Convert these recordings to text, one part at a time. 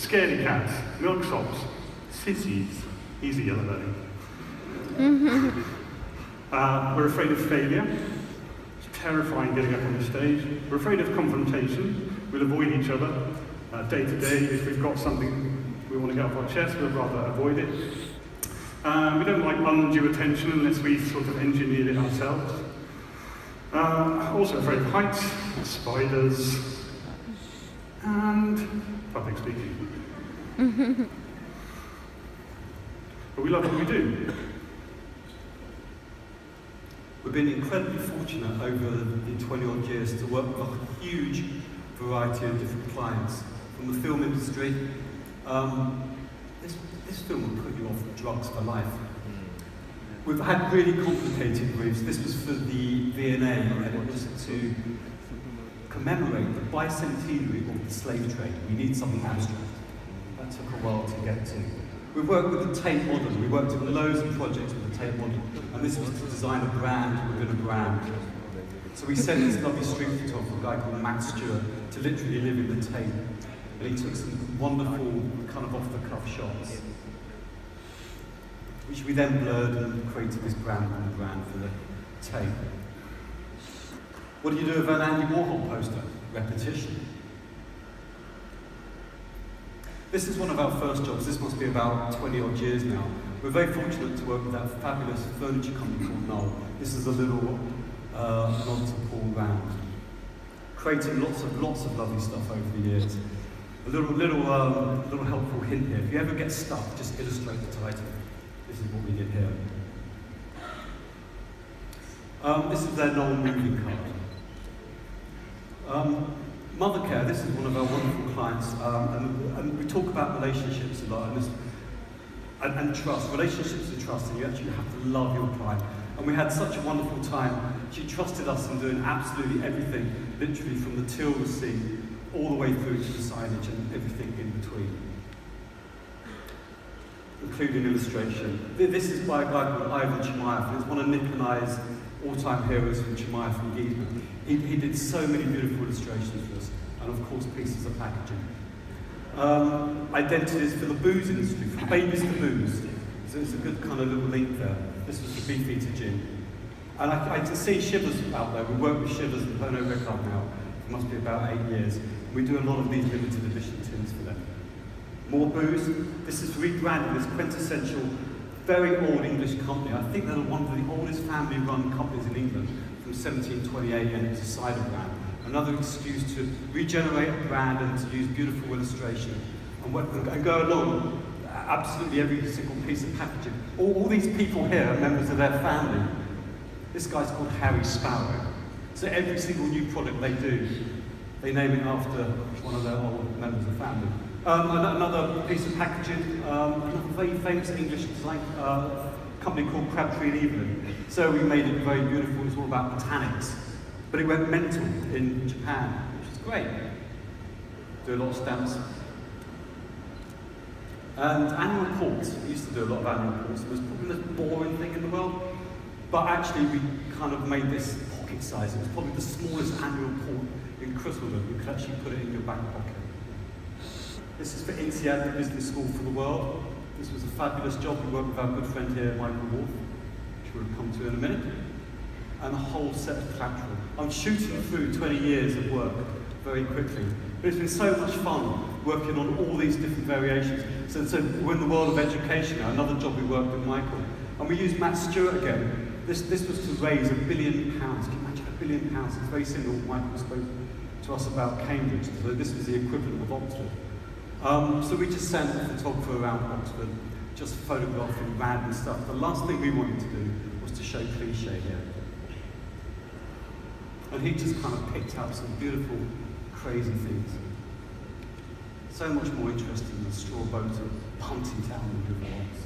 scaredy cats, milksops, sissies, easy yellow learning. We're afraid of failure. It's terrifying getting up on the stage. We're afraid of confrontation. We'll avoid each other. Day to day, if we've got something we want to get off our chest, we'd rather avoid it. We don't like undue attention unless we've sort of engineered it ourselves. Also afraid of heights, spiders, and public speaking. But we love what we do. We've been incredibly fortunate over the 20-odd years to work with a huge variety of different clients. From the film industry, this film will put you off drugs for life. We've had really complicated briefs. This was for the V&A, and it was to commemorate the bicentenary of the slave trade. We need something abstract. That took a while to get to. We worked with the Tate model. We worked on loads of projects with the Tate model, and this was to design a brand within a brand. So we sent this lovely street photographer, a guy called Matt Stewart, to literally live in the Tate. And he took some wonderful, kind of off-the-cuff shots, which we then blurred and created this brand for the Tate. What do you do with an Andy Warhol poster? Repetition. This is one of our first jobs. This must be about 20-odd years now. We're very fortunate to work with that fabulous furniture company called Knoll. This is a little nod to Paul Round. Created lots of lovely stuff over the years. A little helpful hint here. If you ever get stuck, just illustrate the title. This is what we did here. This is their Knoll moving card. Mothercare, this is one of our wonderful clients, and we talk about relationships a lot, and trust. Relationships and trust, and you actually have to love your client. And we had such a wonderful time. She trusted us in doing absolutely everything, literally from the till receipt all the way through to the signage and everything in between, including illustration. This is by a guy called Ivan Chimaev. It's one of Nick and I's all-time heroes from Chimaev from Giesman. He did so many beautiful illustrations for us, and of course pieces of packaging. Identities for the booze industry, from babies to booze. So it's a good kind of little link there. This was the Beefeater gin. And I can see Shivers out there. We work with Shivers and Pernod Ricard now. It must be about 8 years. We do a lot of these limited edition tins for them. More booze. This is rebranding this quintessential, very old English company. I think they're one of the oldest family-run companies in England from 1728, and it's a cider brand. Another excuse to regenerate a brand and to use beautiful illustration and go along absolutely every single piece of packaging. All these people here are members of their family. This guy's called Harry Sparrow. So every single new product they do, they name it after one of their old members of the family. Another piece of packaging, another very famous English design company called Crabtree and Evelyn. So we made it very beautiful. It's all about botanics. But it went mental in Japan, which is great. Do a lot of stamps. And annual reports. We used to do a lot of annual reports. It was probably the most boring thing in the world. But actually, we kind of made this pocket size. It was probably the smallest annual report in Christendom. You could actually put it in your back pocket. This is for INSEAD, the business school for the world. This was a fabulous job. We worked with our good friend here, Michael Wolf, which we'll come to in a minute. And a whole set of collateral. I'm shooting through 20 years of work very quickly. But it's been so much fun working on all these different variations. So we're in the world of education now, another job we worked with Michael. And we used Matt Stewart again. This was to raise £1 billion. Can you imagine £1 billion? It's very similar to what Michael spoke to us about Cambridge. So this was the equivalent of Oxford. So we just sent a photographer around Oxford, just photographing random stuff. The last thing we wanted to do was to show cliche here. And he just kind of picked out some beautiful, crazy things. So much more interesting than straw boat and punting town and river walks.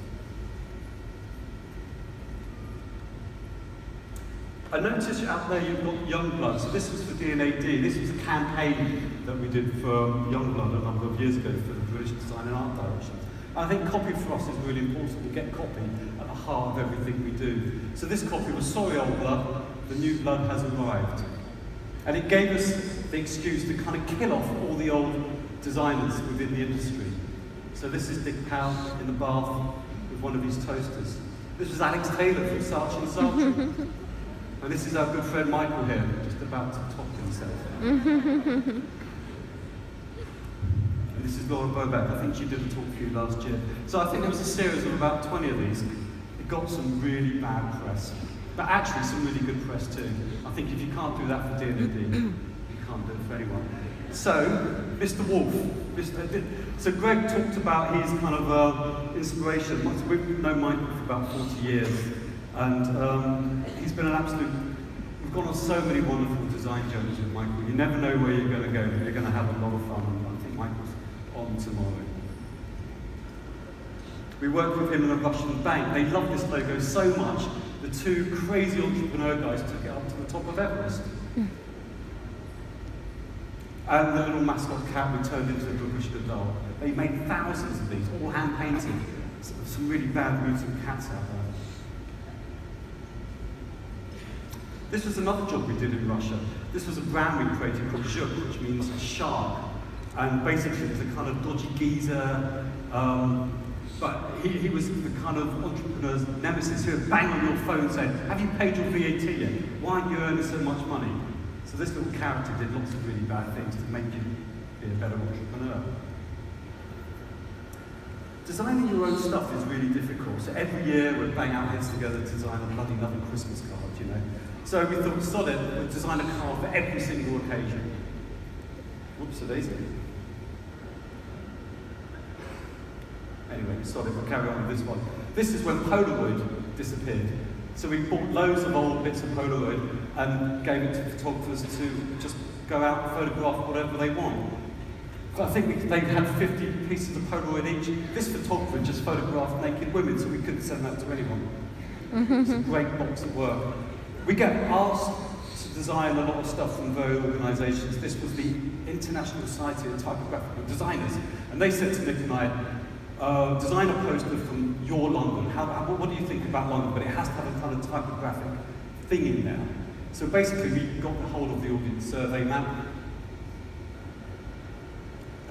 I noticed out there you've got Youngblood. So this was for D&AD. This was a campaign that we did for Youngblood a number of years ago for the British Design and Art Direction. And I think copy for us is really important. We get copy at the heart of everything we do. So this copy was Sorry Old Blood, the new blood has arrived. And it gave us the excuse to kind of kill off all the old designers within the industry. So this is Dick Powell in the bath with one of his toasters. This was Alex Taylor from Sarch and Sartre. And this is our good friend Michael here, just about to top himself. And this is Laura Bobeck. I think she did a talk for you last year. So I think there was a series of about 20 of these. It got some really bad press, but actually some really good press too. I think if you can't do that for D&D, you can't do it for anyone. So, Mr. Wolf. So Greg talked about his kind of inspiration. We've known Michael for about 40 years, and he's been an absolute. We've gone on so many wonderful design journeys with Michael. You never know where you're going to go, but you're going to have a lot of fun. And I think Michael's on tomorrow. We worked with him in a Russian bank. They loved this logo so much, the two crazy entrepreneur guys took it up to the top of Everest. And the little mascot cat we turned into a Babushka doll. They made thousands of these, all hand-painted. Some really bad mutant cats out there. This was another job we did in Russia. This was a brand we created called Zhuk, which means shark. And basically it was a kind of dodgy geezer, but he was the kind of entrepreneur's nemesis who would bang on your phone saying, have you paid your VAT yet? Why aren't you earning so much money? So this little character did lots of really bad things to make you be a better entrepreneur. Designing your own stuff is really difficult. So every year we'd bang our heads together to design a bloody another Christmas card, you know. So we thought, sod it, we'd design a card for every single occasion. Whoops, a daisy. Anyway, sod it, we'll carry on with this one. This is when Polaroid disappeared. So we bought loads of old bits of Polaroid and gave it to photographers to just go out and photograph whatever they want. So I think they had 50 pieces of Polaroid each. This photographer just photographed naked women, so we couldn't send that to anyone. It's a great box of work. We get asked to design a lot of stuff from various organisations. This was the International Society of Typographical Designers, and they said to Nick and I, design a poster from your London. What do you think about London? But it has to have a kind of typographic thing in there. So basically, we got the whole of the audience survey map,